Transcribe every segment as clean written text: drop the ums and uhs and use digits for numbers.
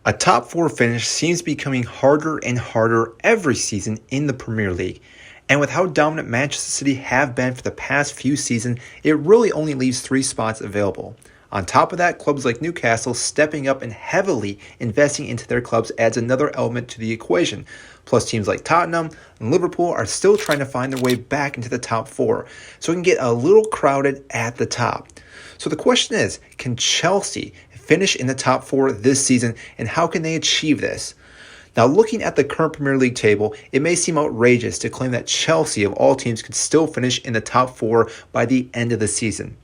A top four finish seems becoming harder and harder every season in the Premier League. And with how dominant Manchester City have been for the past few seasons, it really only leaves 3 spots available. On top of that, clubs like Newcastle stepping up and heavily investing into their clubs adds another element to the equation. Plus, teams like Tottenham and Liverpool are still trying to find their way back into the top 4, so it can get a little crowded at the top. So the question is, can Chelsea finish in the top 4 this season, and how can they achieve this? Now, looking at the current Premier League table, it may seem outrageous to claim that Chelsea, of all teams, could still finish in the top 4 by the end of the season.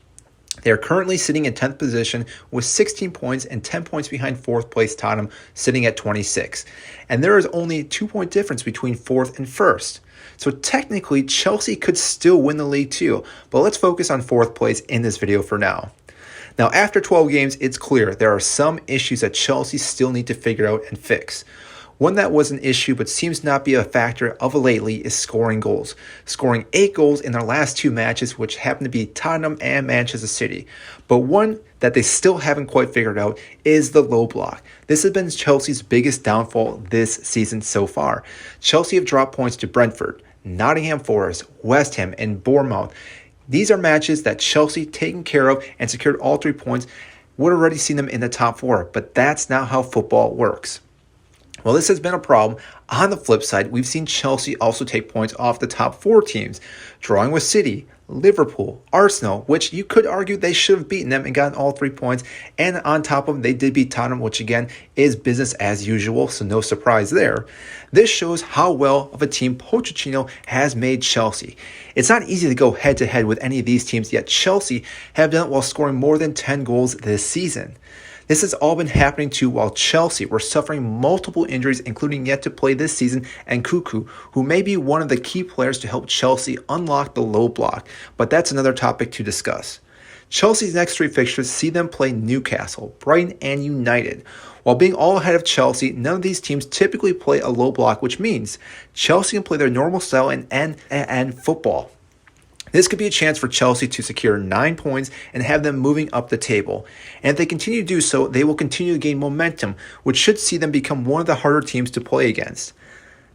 They are currently sitting in 10th position with 16 points and 10 points behind 4th place Tottenham, sitting at 26. And there is only a 2-point difference between 4th and 1st. So technically, Chelsea could still win the league too, but let's focus on 4th place in this video for now. Now, after 12 games, it's clear there are some issues that Chelsea still need to figure out and fix. One that was an issue but seems not be a factor of lately is scoring goals. Scoring 8 goals in their last 2 matches, which happen to be Tottenham and Manchester City. But one that they still haven't quite figured out is the low block. This has been Chelsea's biggest downfall this season so far. Chelsea have dropped points to Brentford, Nottingham Forest, West Ham, and Bournemouth. These are matches that Chelsea, taken care of and secured all 3 points, would already seen them in the top 4, but that's not how football works. Well, this has been a problem. On the flip side, we've seen Chelsea also take points off the top 4 teams, drawing with City, Liverpool, Arsenal, which you could argue they should have beaten them and gotten all 3 points. And on top of them, they did beat Tottenham, which again is business as usual, so no surprise there. This shows how well of a team Pochettino has made Chelsea. It's not easy to go head-to-head with any of these teams, yet Chelsea have done it while scoring more than 10 goals this season. This has all been happening too while Chelsea were suffering multiple injuries, including yet to play this season, and Nkunku, who may be one of the key players to help Chelsea unlock the low block, but that's another topic to discuss. Chelsea's next 3 fixtures see them play Newcastle, Brighton, and United. While being all ahead of Chelsea, none of these teams typically play a low block, which means Chelsea can play their normal style and football. This could be a chance for Chelsea to secure 9 points and have them moving up the table. And if they continue to do so, they will continue to gain momentum, which should see them become one of the harder teams to play against.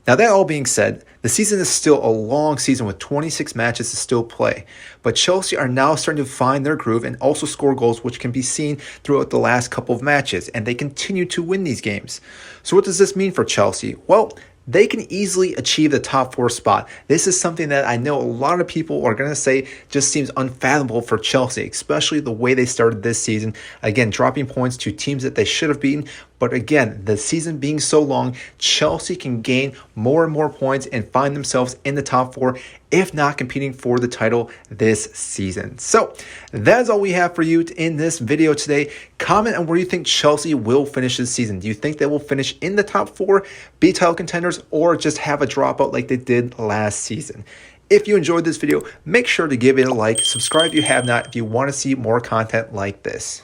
Now, that all being said, the season is still a long season with 26 matches to still play. But Chelsea are now starting to find their groove and also score goals, which can be seen throughout the last couple of matches, and they continue to win these games. So what does this mean for Chelsea? Well, they can easily achieve the top 4 spot. This is something that I know a lot of people are going to say just seems unfathomable for Chelsea, especially the way they started this season. Again, dropping points to teams that they should have beaten. But again, the season being so long, Chelsea can gain more and more points and find themselves in the top 4, if not competing for the title this season. So that is all we have for you in this video today. Comment on where you think Chelsea will finish this season. Do you think they will finish in the top 4, be title contenders, or just have a dropout like they did last season? If you enjoyed this video, make sure to give it a like. Subscribe if you have not if you want to see more content like this.